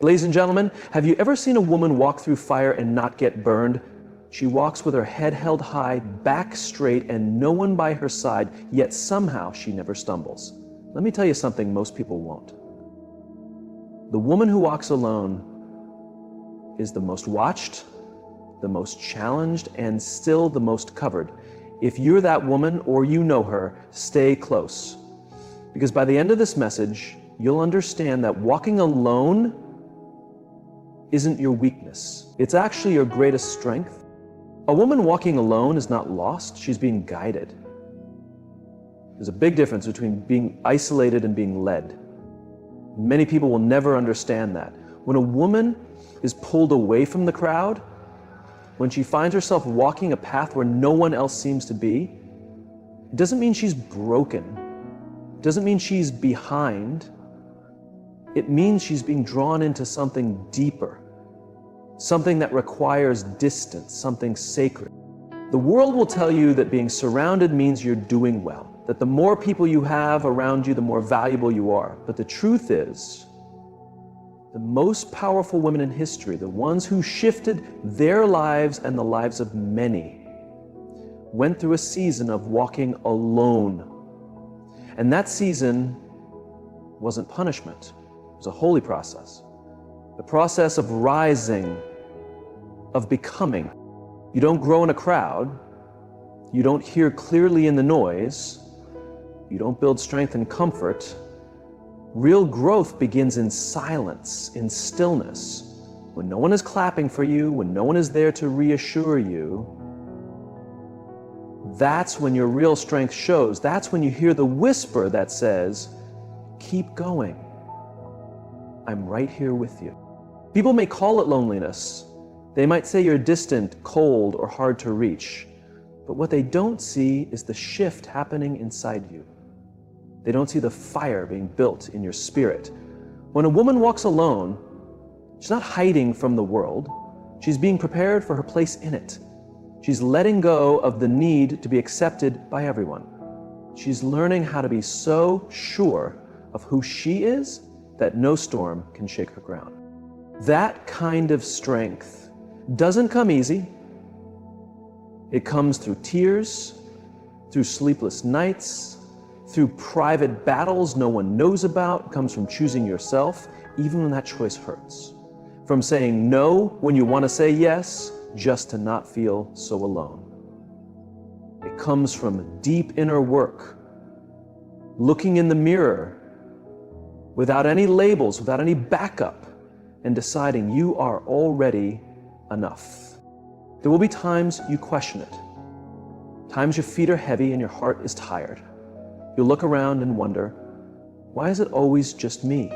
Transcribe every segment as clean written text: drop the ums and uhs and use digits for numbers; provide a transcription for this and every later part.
Ladies and gentlemen, have you ever seen a woman walk through fire and not get burned? She walks with her head held high, back straight, and no one by her side, yet somehow she never stumbles. Let me tell you something most people won't. The woman who walks alone is the most watched, the most challenged, and still the most covered. If you're that woman or you know her, stay close. Because by the end of this message, you'll understand that walking alone isn't your weakness. It's actually your greatest strength. A woman walking alone is not lost, she's being guided. There's a big difference between being isolated and being led. Many people will never understand that. When a woman is pulled away from the crowd, when she finds herself walking a path where no one else seems to be, it doesn't mean she's broken. It doesn't mean she's behind. It means she's being drawn into something deeper, something that requires distance, something sacred. The world will tell you that being surrounded means you're doing well, that the more people you have around you, the more valuable you are. But the truth is, the most powerful women in history, the ones who shifted their lives and the lives of many, went through a season of walking alone. And that season wasn't punishment. It was a holy process. The process of rising, of becoming. You don't grow in a crowd. You don't hear clearly in the noise. You don't build strength in comfort. Real growth begins in silence, in stillness. When no one is clapping for you, when no one is there to reassure you, that's when your real strength shows. That's when you hear the whisper that says, keep going. I'm right here with you. People may call it loneliness. They might say you're distant, cold, or hard to reach. But what they don't see is the shift happening inside you. They don't see the fire being built in your spirit. When a woman walks alone, she's not hiding from the world. She's being prepared for her place in it. She's letting go of the need to be accepted by everyone. She's learning how to be so sure of who she is that no storm can shake her ground. That kind of strength doesn't come easy. It comes through tears, through sleepless nights, through private battles no one knows about. It comes from choosing yourself, even when that choice hurts. From saying no when you want to say yes, just to not feel so alone. It comes from deep inner work, looking in the mirror without any labels, without any backup, and deciding you are already enough. There will be times you question it, times your feet are heavy and your heart is tired. You'll look around and wonder, why is it always just me?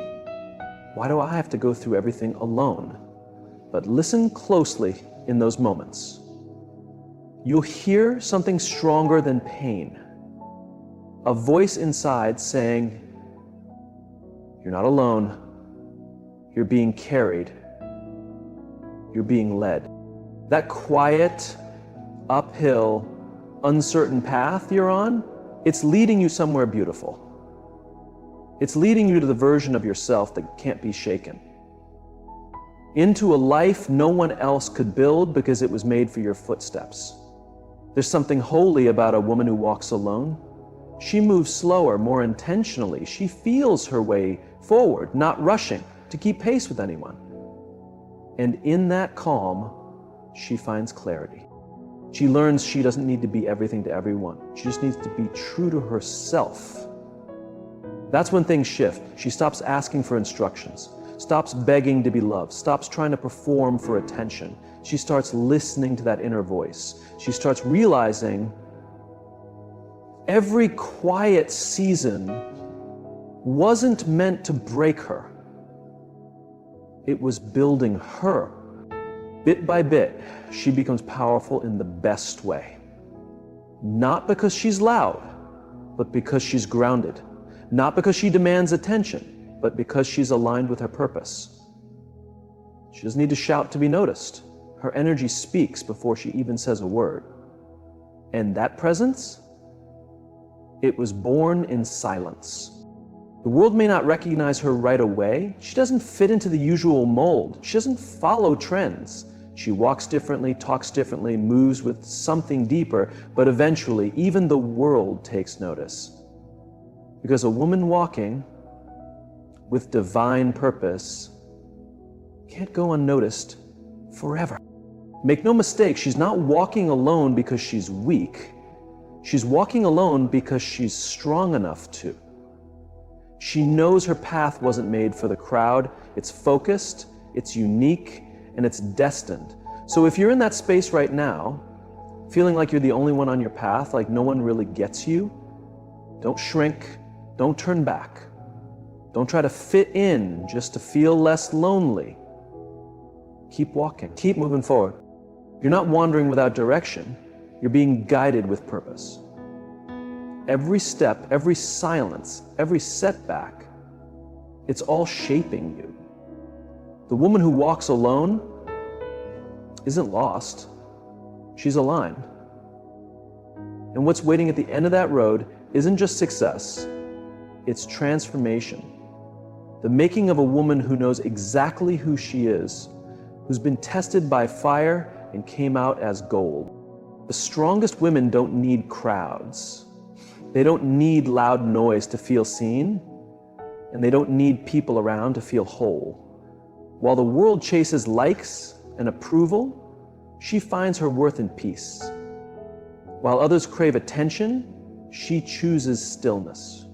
Why do I have to go through everything alone? But listen closely in those moments. You'll hear something stronger than pain, a voice inside saying, you're not alone. You're being carried. You're being led. That quiet, uphill, uncertain path you're on, it's leading you somewhere beautiful. It's leading you to the version of yourself that can't be shaken. Into a life no one else could build because it was made for your footsteps. There's something holy about a woman who walks alone. She moves slower, more intentionally. She feels her way forward, not rushing to keep pace with anyone. And in that calm, she finds clarity. She learns she doesn't need to be everything to everyone. She just needs to be true to herself. That's when things shift. She stops asking for instructions, stops begging to be loved, stops trying to perform for attention. She starts listening to that inner voice. She starts realizing every quiet season wasn't meant to break her. It was building her. Bit by bit, she becomes powerful in the best way. Not because she's loud, but because she's grounded. Not because she demands attention, but because she's aligned with her purpose. She doesn't need to shout to be noticed. Her energy speaks before she even says a word. And that presence, it was born in silence. The world may not recognize her right away. She doesn't fit into the usual mold. She doesn't follow trends. She walks differently, talks differently, moves with something deeper, but eventually even the world takes notice. Because a woman walking with divine purpose can't go unnoticed forever. Make no mistake, she's not walking alone because she's weak. She's walking alone because she's strong enough to. She knows her path wasn't made for the crowd. It's focused, it's unique, and it's destined. So if you're in that space right now, feeling like you're the only one on your path, like no one really gets you, don't shrink, don't turn back. Don't try to fit in just to feel less lonely. Keep walking, keep moving forward. You're not wandering without direction. You're being guided with purpose. Every step, every silence, every setback, it's all shaping you. The woman who walks alone isn't lost. She's aligned. And what's waiting at the end of that road isn't just success, it's transformation. The making of a woman who knows exactly who she is, who's been tested by fire and came out as gold. The strongest women don't need crowds. They don't need loud noise to feel seen, and they don't need people around to feel whole. While the world chases likes and approval, she finds her worth in peace. While others crave attention, she chooses stillness.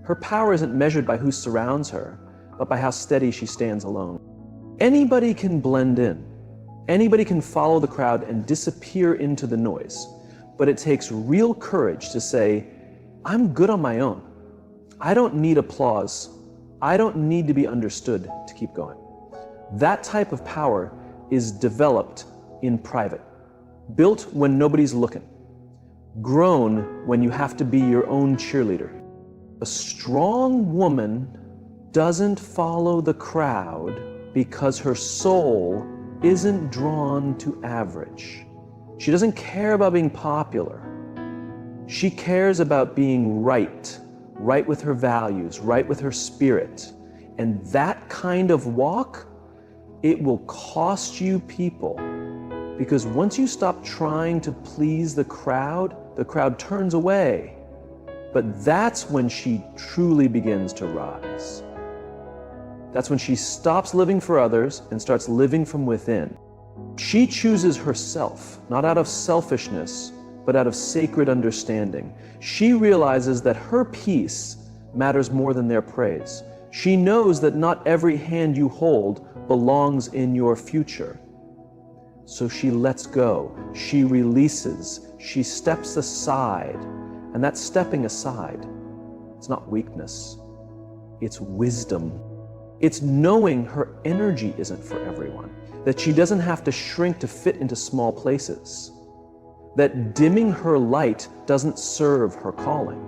Her power isn't measured by who surrounds her, but by how steady she stands alone. Anybody can blend in. Anybody can follow the crowd and disappear into the noise. But it takes real courage to say, I'm good on my own. I don't need applause. I don't need to be understood to keep going. That type of power is developed in private, built when nobody's looking, grown when you have to be your own cheerleader. A strong woman doesn't follow the crowd because her soul isn't drawn to average. She doesn't care about being popular. She cares about being right with her values, right with her spirit. And that kind of walk, it will cost you people. Because once you stop trying to please the crowd turns away. But that's when she truly begins to rise. That's when she stops living for others and starts living from within. She chooses herself, not out of selfishness, but out of sacred understanding. She realizes that her peace matters more than their praise. She knows that not every hand you hold belongs in your future. So she lets go, she releases, she steps aside. And that stepping aside, it's not weakness, it's wisdom. It's knowing her energy isn't for everyone, that she doesn't have to shrink to fit into small places, that dimming her light doesn't serve her calling.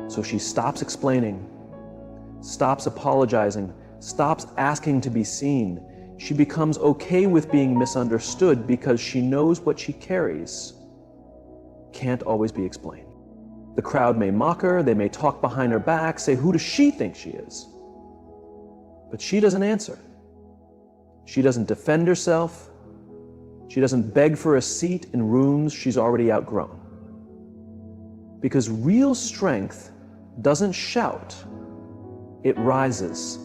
So she stops explaining, stops apologizing, stops asking to be seen. She becomes okay with being misunderstood because she knows what she carries can't always be explained. The crowd may mock her, they may talk behind her back, say, who does she think she is? But she doesn't answer. She doesn't defend herself. She doesn't beg for a seat in rooms she's already outgrown. Because real strength doesn't shout, it rises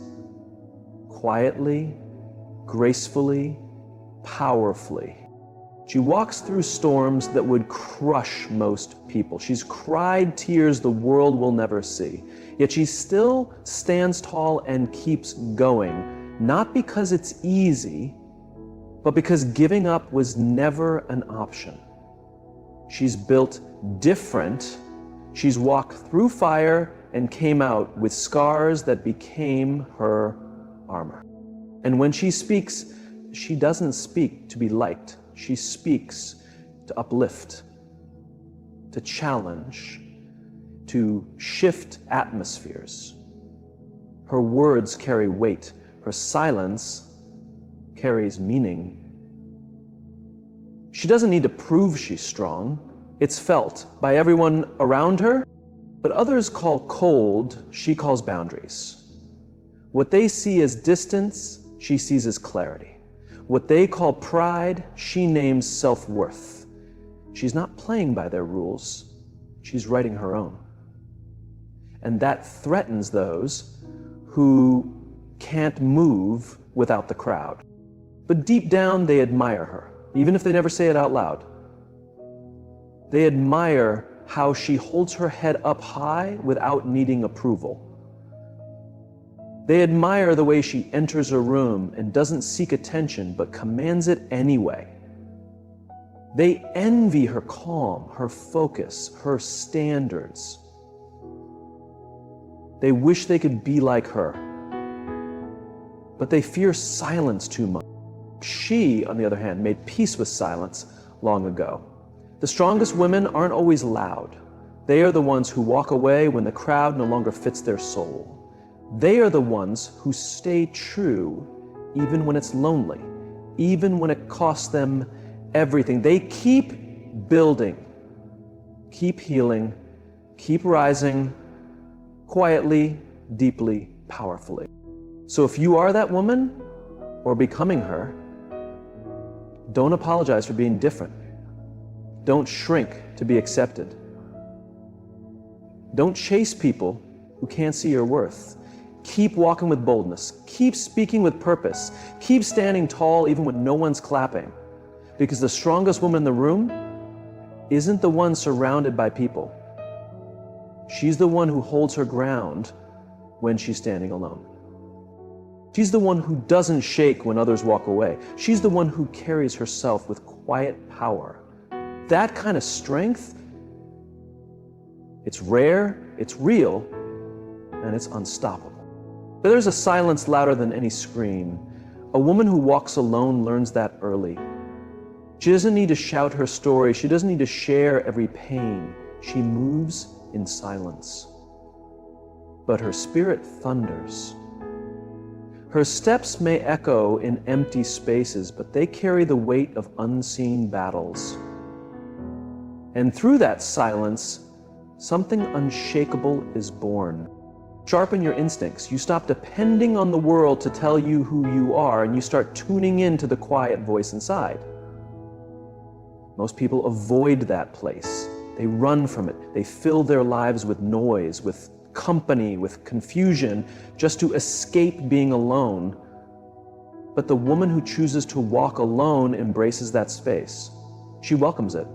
quietly, gracefully, powerfully. She walks through storms that would crush most people. She's cried tears the world will never see. Yet she still stands tall and keeps going, not because it's easy, but because giving up was never an option. She's built different. She's walked through fire and came out with scars that became her armor. And when she speaks, she doesn't speak to be liked. She speaks to uplift, to challenge, to shift atmospheres. Her words carry weight. Her silence carries meaning. She doesn't need to prove she's strong. It's felt by everyone around her What others call cold, she calls boundaries. What they see as distance, she sees as clarity. What they call pride, she names self-worth. She's not playing by their rules, she's writing her own. And that threatens those who can't move without the crowd. But deep down, they admire her, even if they never say it out loud. They admire how she holds her head up high without needing approval. They admire the way she enters a room and doesn't seek attention, but commands it anyway. They envy her calm, her focus, her standards. They wish they could be like her, but they fear silence too much. She, on the other hand, made peace with silence long ago. The strongest women aren't always loud. They are the ones who walk away when the crowd no longer fits their soul. They are the ones who stay true even when it's lonely, even when it costs them everything. They keep building, keep healing, keep rising, quietly, deeply, powerfully. So if you are that woman or becoming her, don't apologize for being different. Don't shrink to be accepted. Don't chase people who can't see your worth. Keep walking with boldness. Keep speaking with purpose. Keep standing tall even when no one's clapping. Because the strongest woman in the room isn't the one surrounded by people. She's the one who holds her ground when she's standing alone. She's the one who doesn't shake when others walk away. She's the one who carries herself with quiet power. That kind of strength, it's rare, it's real, and it's unstoppable. But there's a silence louder than any scream. A woman who walks alone learns that early. She doesn't need to shout her story. She doesn't need to share every pain. She moves in silence. But her spirit thunders. Her steps may echo in empty spaces, but they carry the weight of unseen battles. And through that silence, something unshakable is born. Sharpen your instincts. You stop depending on the world to tell you who you are, and you start tuning in to the quiet voice inside. Most people avoid that place. They run from it. They fill their lives with noise, with company, with confusion, just to escape being alone. But the woman who chooses to walk alone embraces that space. She welcomes it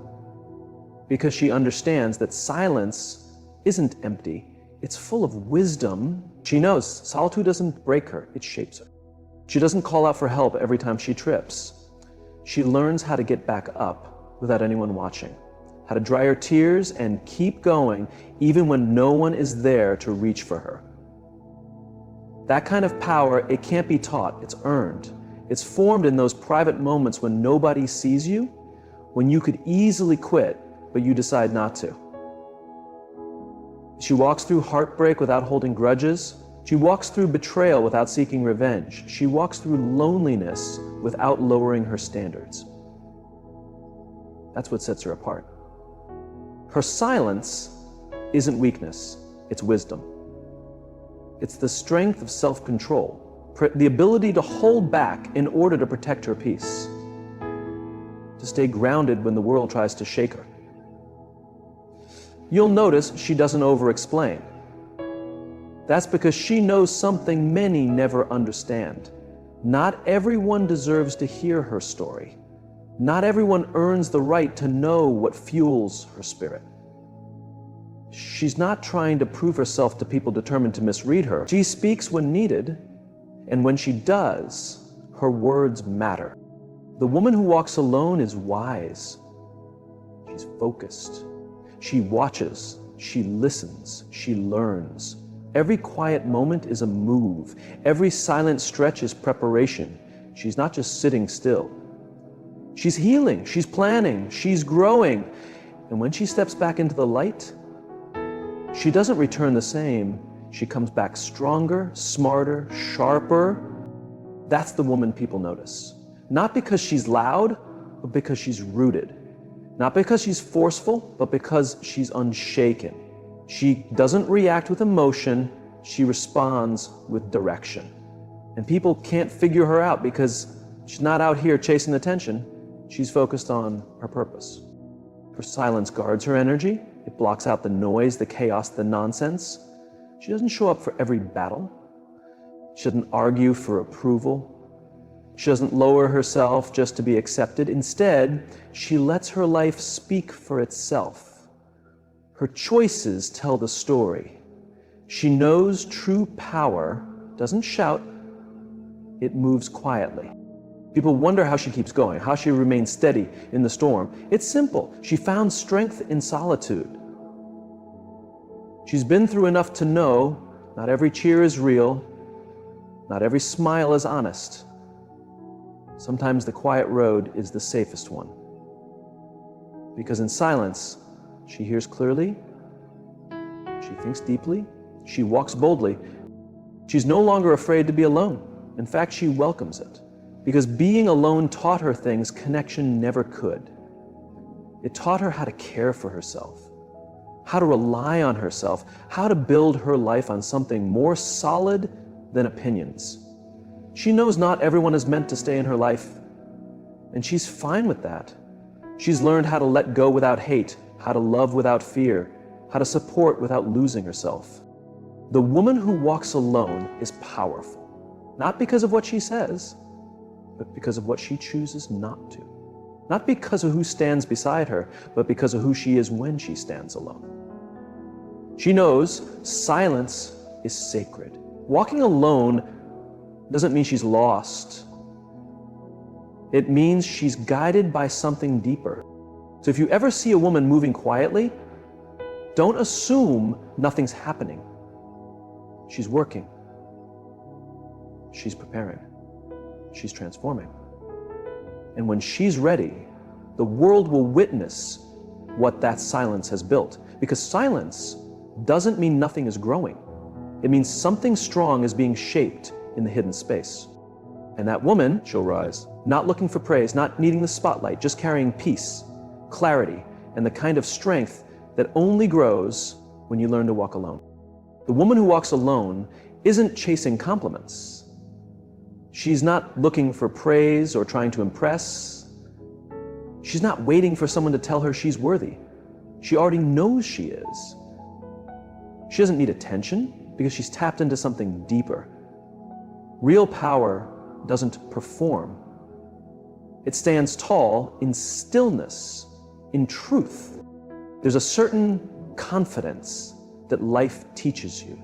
because she understands that silence isn't empty. It's full of wisdom. She knows solitude doesn't break her, it shapes her. She doesn't call out for help every time she trips. She learns how to get back up without anyone watching, how to dry her tears and keep going even when no one is there to reach for her. That kind of power, it can't be taught, it's earned. It's formed in those private moments when nobody sees you, when you could easily quit, but you decide not to. She walks through heartbreak without holding grudges. She walks through betrayal without seeking revenge. She walks through loneliness without lowering her standards. That's what sets her apart. Her silence isn't weakness, it's wisdom. It's the strength of self-control, the ability to hold back in order to protect her peace, to stay grounded when the world tries to shake her. You'll notice she doesn't over-explain. That's because she knows something many never understand. Not everyone deserves to hear her story. Not everyone earns the right to know what fuels her spirit. She's not trying to prove herself to people determined to misread her. She speaks when needed, and when she does, her words matter. The woman who walks alone is wise. She's focused. She watches, she listens, she learns. Every quiet moment is a move. Every silent stretch is preparation. She's not just sitting still. She's healing, she's planning, she's growing. And when she steps back into the light, she doesn't return the same. She comes back stronger, smarter, sharper. That's the woman people notice. Not because she's loud, but because she's rooted. Not because she's forceful, but because she's unshaken. She doesn't react with emotion, she responds with direction. And people can't figure her out because she's not out here chasing attention. She's focused on her purpose. Her silence guards her energy. It blocks out the noise, the chaos, the nonsense. She doesn't show up for every battle. She doesn't argue for approval. She doesn't lower herself just to be accepted. Instead, she lets her life speak for itself. Her choices tell the story. She knows true power doesn't shout, it moves quietly. People wonder how she keeps going, how she remains steady in the storm. It's simple. She found strength in solitude. She's been through enough to know not every cheer is real, not every smile is honest. Sometimes the quiet road is the safest one. Because in silence, she hears clearly, she thinks deeply, she walks boldly. She's no longer afraid to be alone. In fact, she welcomes it. Because being alone taught her things connection never could. It taught her how to care for herself, how to rely on herself, how to build her life on something more solid than opinions. She knows not everyone is meant to stay in her life, and she's fine with that. She's learned how to let go without hate, how to love without fear, how to support without losing herself. The woman who walks alone is powerful, not because of what she says, but because of what she chooses not to. Not because of who stands beside her, but because of who she is when she stands alone. She knows silence is sacred. Walking alone doesn't mean she's lost. It means she's guided by something deeper. So if you ever see a woman moving quietly, don't assume nothing's happening. She's working. She's preparing. She's transforming. And when she's ready, the world will witness what that silence has built. Because silence doesn't mean nothing is growing. It means something strong is being shaped in the hidden space. And that woman, she'll rise, not looking for praise, not needing the spotlight, just carrying peace, clarity, and the kind of strength that only grows when you learn to walk alone. The woman who walks alone isn't chasing compliments. She's not looking for praise or trying to impress. She's not waiting for someone to tell her she's worthy. She already knows she is. She doesn't need attention because she's tapped into something deeper. Real power doesn't perform. It stands tall in stillness, in truth. There's a certain confidence that life teaches you.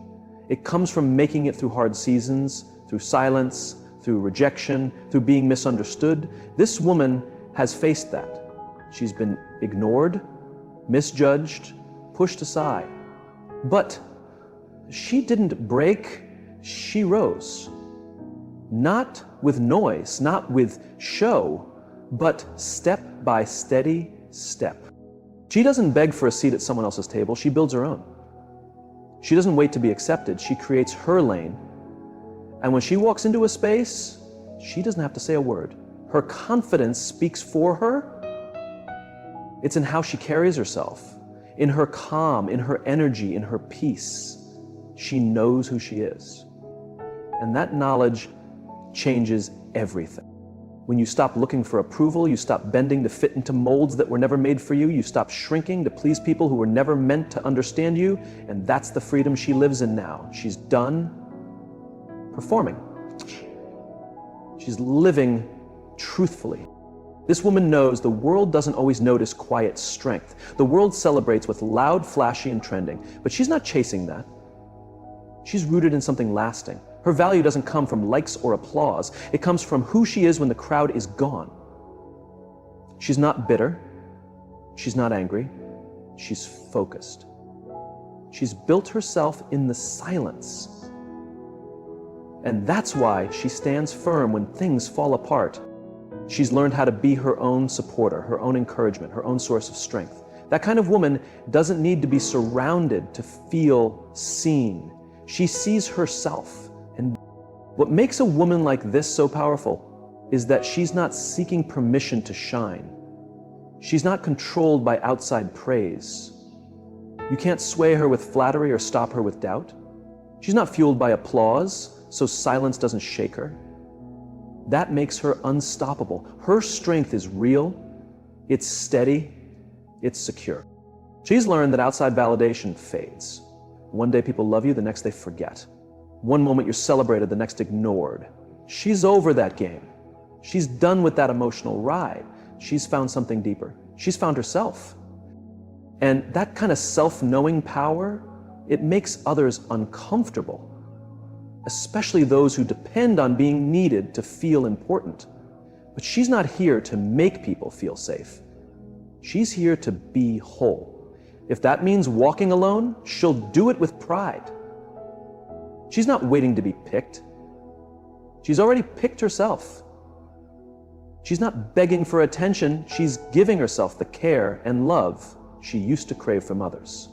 It comes from making it through hard seasons, through silence, through rejection, through being misunderstood. This woman has faced that. She's been ignored, misjudged, pushed aside. But she didn't break, she rose. Not with noise, not with show, but step by steady step. She doesn't beg for a seat at someone else's table, she builds her own. She doesn't wait to be accepted, she creates her lane. And when she walks into a space, she doesn't have to say a word. Her confidence speaks for her. It's in how she carries herself, in her calm, in her energy, in her peace. She knows who she is. And that knowledge changes everything. When you stop looking for approval, you stop bending to fit into molds that were never made for you, you stop shrinking to please people who were never meant to understand you, and that's the freedom she lives in now. She's done performing. She's living truthfully. This woman knows the world doesn't always notice quiet strength. The world celebrates what's loud, flashy, and trending, but she's not chasing that. She's rooted in something lasting. Her value doesn't come from likes or applause. It comes from who she is when the crowd is gone. She's not bitter. She's not angry. She's focused. She's built herself in the silence. And that's why she stands firm when things fall apart. She's learned how to be her own supporter, her own encouragement, her own source of strength. That kind of woman doesn't need to be surrounded to feel seen. She sees herself. And what makes a woman like this so powerful is that she's not seeking permission to shine. She's not controlled by outside praise. You can't sway her with flattery or stop her with doubt. She's not fueled by applause, so silence doesn't shake her. That makes her unstoppable. Her strength is real, it's steady, it's secure. She's learned that outside validation fades. One day people love you, the next they forget. One moment you're celebrated, the next ignored. She's over that game. She's done with that emotional ride. She's found something deeper. She's found herself. And that kind of self-knowing power, it makes others uncomfortable, especially those who depend on being needed to feel important. But she's not here to make people feel safe. She's here to be whole. If that means walking alone, she'll do it with pride. She's not waiting to be picked. She's already picked herself. She's not begging for attention. She's giving herself the care and love she used to crave from others.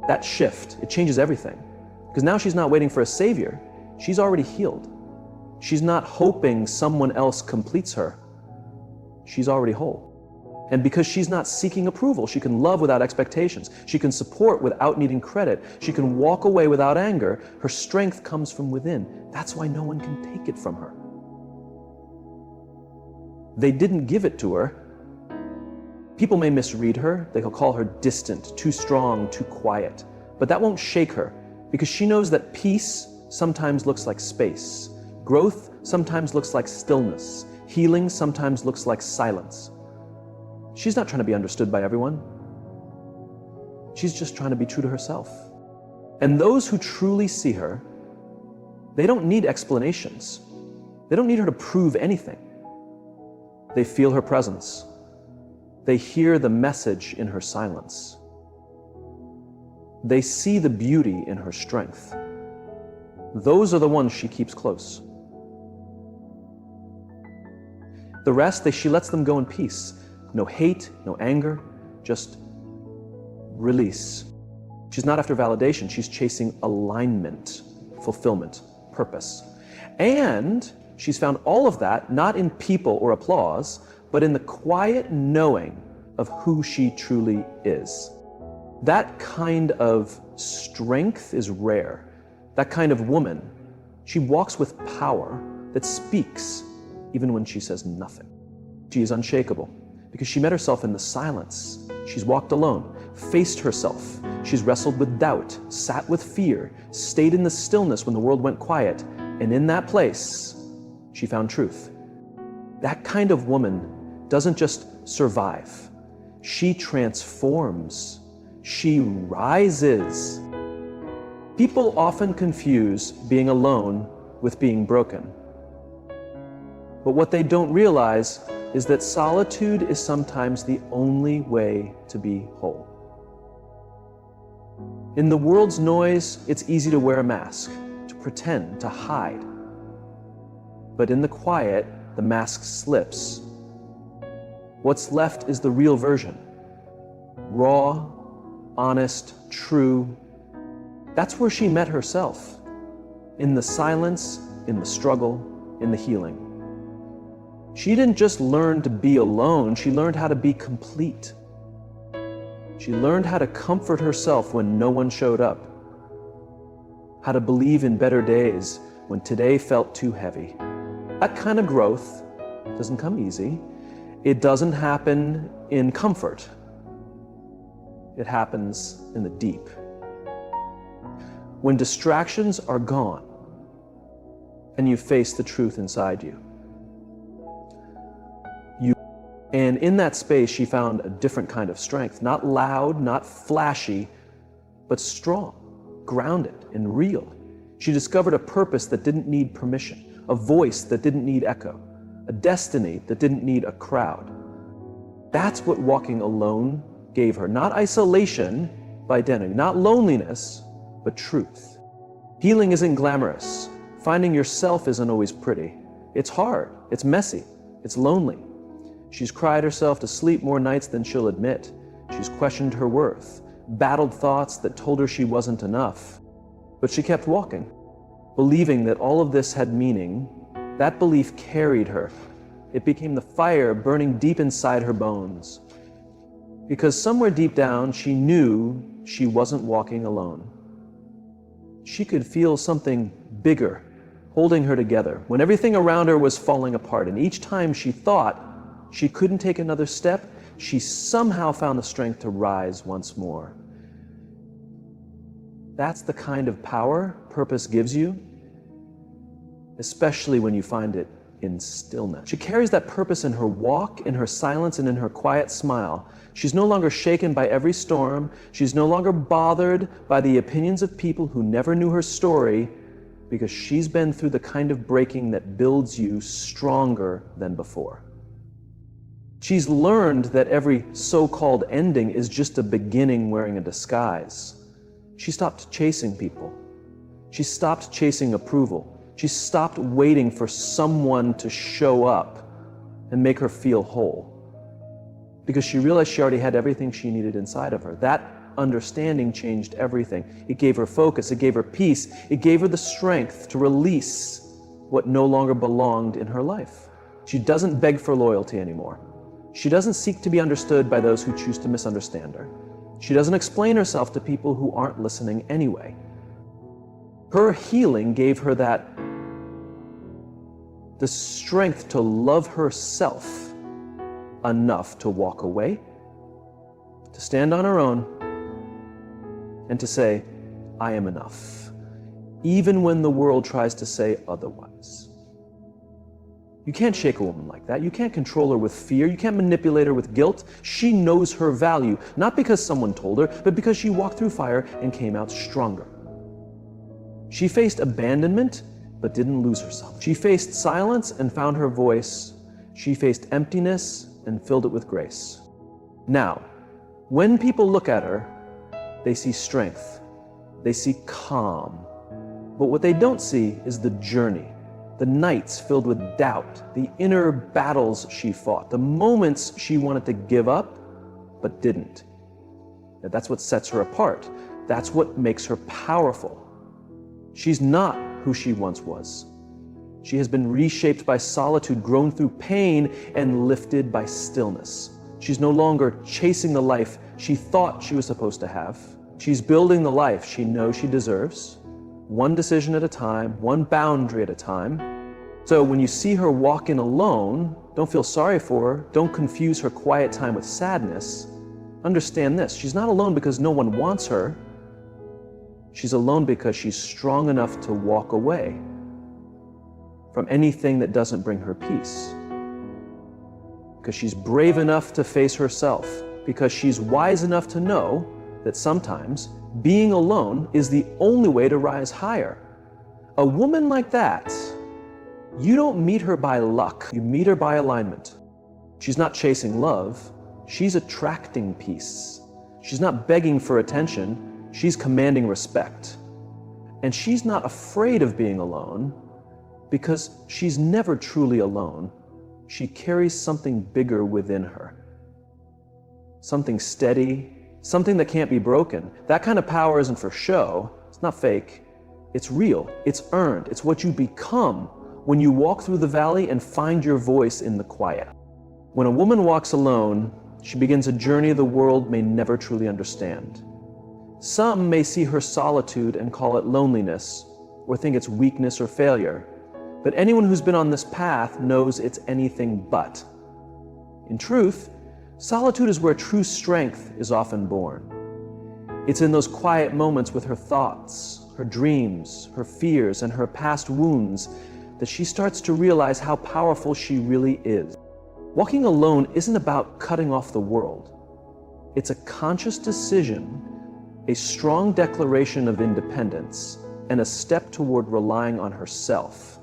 That shift, it changes everything. Because now she's not waiting for a savior. She's already healed. She's not hoping someone else completes her. She's already whole. And because she's not seeking approval, she can love without expectations. She can support without needing credit. She can walk away without anger. Her strength comes from within. That's why no one can take it from her. They didn't give it to her. People may misread her. They'll call her distant, too strong, too quiet. But that won't shake her, because she knows that peace sometimes looks like space. Growth sometimes looks like stillness. Healing sometimes looks like silence. She's not trying to be understood by everyone. She's just trying to be true to herself. And those who truly see her, they don't need explanations. They don't need her to prove anything. They feel her presence. They hear the message in her silence. They see the beauty in her strength. Those are the ones she keeps close. The rest, she lets them go in peace. No hate, no anger, just release. She's not after validation, she's chasing alignment, fulfillment, purpose. And she's found all of that not in people or applause, but in the quiet knowing of who she truly is. That kind of strength is rare. That kind of woman, she walks with power that speaks even when she says nothing. She is unshakable because she met herself in the silence. She's walked alone, faced herself. She's wrestled with doubt, sat with fear, stayed in the stillness when the world went quiet, and in that place, she found truth. That kind of woman doesn't just survive. She transforms. She rises. People often confuse being alone with being broken. But what they don't realize is that solitude is sometimes the only way to be whole. In the world's noise, it's easy to wear a mask, to pretend, to hide. But in the quiet, the mask slips. What's left is the real version. Raw, honest, true. That's where she met herself. In the silence, in the struggle, in the healing. She didn't just learn to be alone, she learned how to be complete. She learned how to comfort herself when no one showed up. How to believe in better days when today felt too heavy. That kind of growth doesn't come easy. It doesn't happen in comfort. It happens in the deep. When distractions are gone and you face the truth inside you. And in that space, she found a different kind of strength. Not loud, not flashy, but strong, grounded, and real. She discovered a purpose that didn't need permission, a voice that didn't need echo, a destiny that didn't need a crowd. That's what walking alone gave her. Not isolation by identity, not loneliness, but truth. Healing isn't glamorous. Finding yourself isn't always pretty. It's hard, it's messy, it's lonely. She's cried herself to sleep more nights than she'll admit. She's questioned her worth, battled thoughts that told her she wasn't enough. But she kept walking, believing that all of this had meaning. That belief carried her. It became the fire burning deep inside her bones. Because somewhere deep down, she knew she wasn't walking alone. She could feel something bigger holding her together when everything around her was falling apart. And each time she thought she couldn't take another step, she somehow found the strength to rise once more. That's the kind of power purpose gives you, especially when you find it in stillness. She carries that purpose in her walk, in her silence, and in her quiet smile. She's no longer shaken by every storm. She's no longer bothered by the opinions of people who never knew her story, because she's been through the kind of breaking that builds you stronger than before. She's learned that every so-called ending is just a beginning wearing a disguise. She stopped chasing people. She stopped chasing approval. She stopped waiting for someone to show up and make her feel whole, because she realized she already had everything she needed inside of her. That understanding changed everything. It gave her focus, it gave her peace, it gave her the strength to release what no longer belonged in her life. She doesn't beg for loyalty anymore. She doesn't seek to be understood by those who choose to misunderstand her. She doesn't explain herself to people who aren't listening anyway. Her healing gave her the strength to love herself enough to walk away, to stand on her own, and to say, I am enough, even when the world tries to say otherwise. You can't shake a woman like that. You can't control her with fear. You can't manipulate her with guilt. She knows her value, not because someone told her, but because she walked through fire and came out stronger. She faced abandonment, but didn't lose herself. She faced silence and found her voice. She faced emptiness and filled it with grace. Now, when people look at her, they see strength, they see calm. But what they don't see is the journey, the nights filled with doubt, the inner battles she fought, the moments she wanted to give up, but didn't. And that's what sets her apart. That's what makes her powerful. She's not who she once was. She has been reshaped by solitude, grown through pain, and lifted by stillness. She's no longer chasing the life she thought she was supposed to have. She's building the life she knows she deserves, one decision at a time, one boundary at a time. So when you see her walk in alone, don't feel sorry for her. Don't confuse her quiet time with sadness. Understand this, she's not alone because no one wants her. She's alone because she's strong enough to walk away from anything that doesn't bring her peace. Because she's brave enough to face herself. Because she's wise enough to know that sometimes being alone is the only way to rise higher. A woman like that, you don't meet her by luck, you meet her by alignment. She's not chasing love, she's attracting peace. She's not begging for attention, she's commanding respect. And she's not afraid of being alone because she's never truly alone. She carries something bigger within her. Something steady, something that can't be broken. That kind of power isn't for show, it's not fake. It's real, it's earned, it's what you become when you walk through the valley and find your voice in the quiet. When a woman walks alone, she begins a journey the world may never truly understand. Some may see her solitude and call it loneliness, or think it's weakness or failure. But anyone who's been on this path knows it's anything but. In truth, solitude is where true strength is often born. It's in those quiet moments with her thoughts, her dreams, her fears, and her past wounds that she starts to realize how powerful she really is. Walking alone isn't about cutting off the world. It's a conscious decision, a strong declaration of independence, and a step toward relying on herself.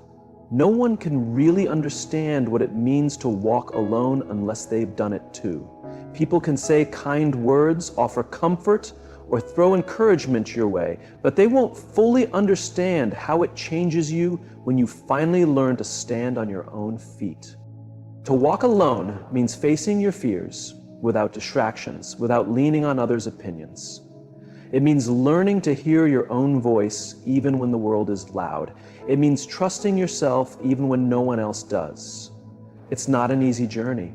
No one can really understand what it means to walk alone unless they've done it too. People can say kind words, offer comfort, or throw encouragement your way, but they won't fully understand how it changes you when you finally learn to stand on your own feet. To walk alone means facing your fears without distractions, without leaning on others' opinions. It means learning to hear your own voice even when the world is loud. It means trusting yourself even when no one else does. It's not an easy journey.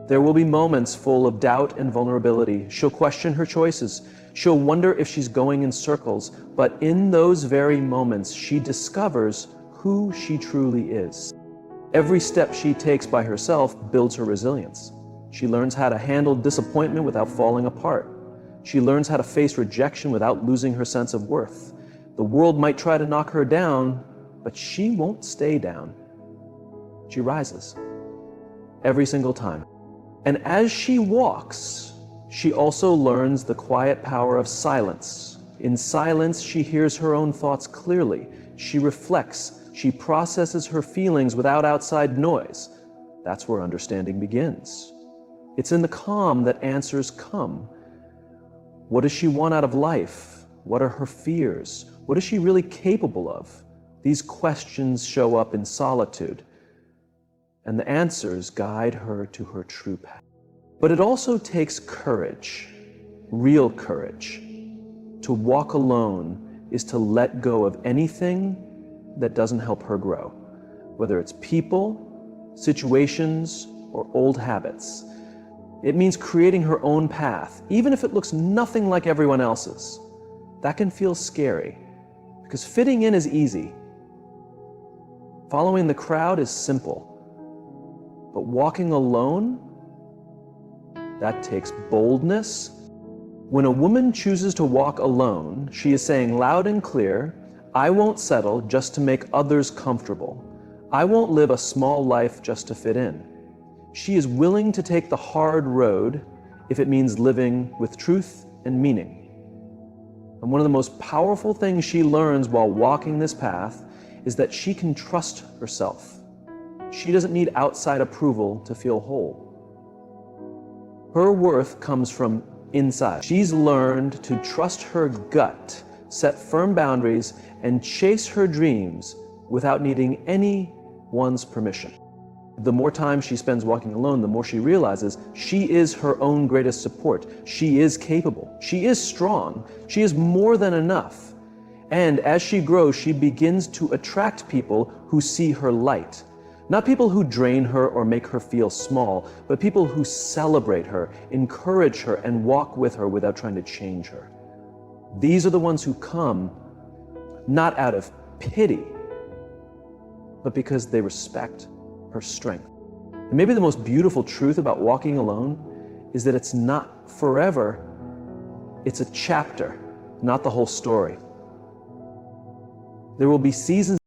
There will be moments full of doubt and vulnerability. She'll question her choices. She'll wonder if she's going in circles, but in those very moments, she discovers who she truly is. Every step she takes by herself builds her resilience. She learns how to handle disappointment without falling apart. She learns how to face rejection without losing her sense of worth. The world might try to knock her down, but she won't stay down. She rises every single time. And as she walks, she also learns the quiet power of silence. In silence, she hears her own thoughts clearly. She reflects. She processes her feelings without outside noise. That's where understanding begins. It's in the calm that answers come. What does she want out of life? What are her fears? What is she really capable of? These questions show up in solitude, and the answers guide her to her true path. But it also takes courage, real courage. To walk alone is to let go of anything that doesn't help her grow, whether it's people, situations, or old habits. It means creating her own path, even if it looks nothing like everyone else's. That can feel scary, because fitting in is easy. Following the crowd is simple. But walking alone, that takes boldness. When a woman chooses to walk alone, she is saying loud and clear, I won't settle just to make others comfortable. I won't live a small life just to fit in. She is willing to take the hard road if it means living with truth and meaning. And one of the most powerful things she learns while walking this path is that she can trust herself. She doesn't need outside approval to feel whole. Her worth comes from inside. She's learned to trust her gut, set firm boundaries, and chase her dreams without needing anyone's permission. The more time she spends walking alone, the more she realizes she is her own greatest support. She is capable. She is strong. She is more than enough. And as she grows, she begins to attract people who see her light. Not people who drain her or make her feel small, but people who celebrate her, encourage her, and walk with her without trying to change her. These are the ones who come not out of pity, but because they respect her strength. And maybe the most beautiful truth about walking alone is that it's not forever. It's a chapter, not the whole story. There will be seasons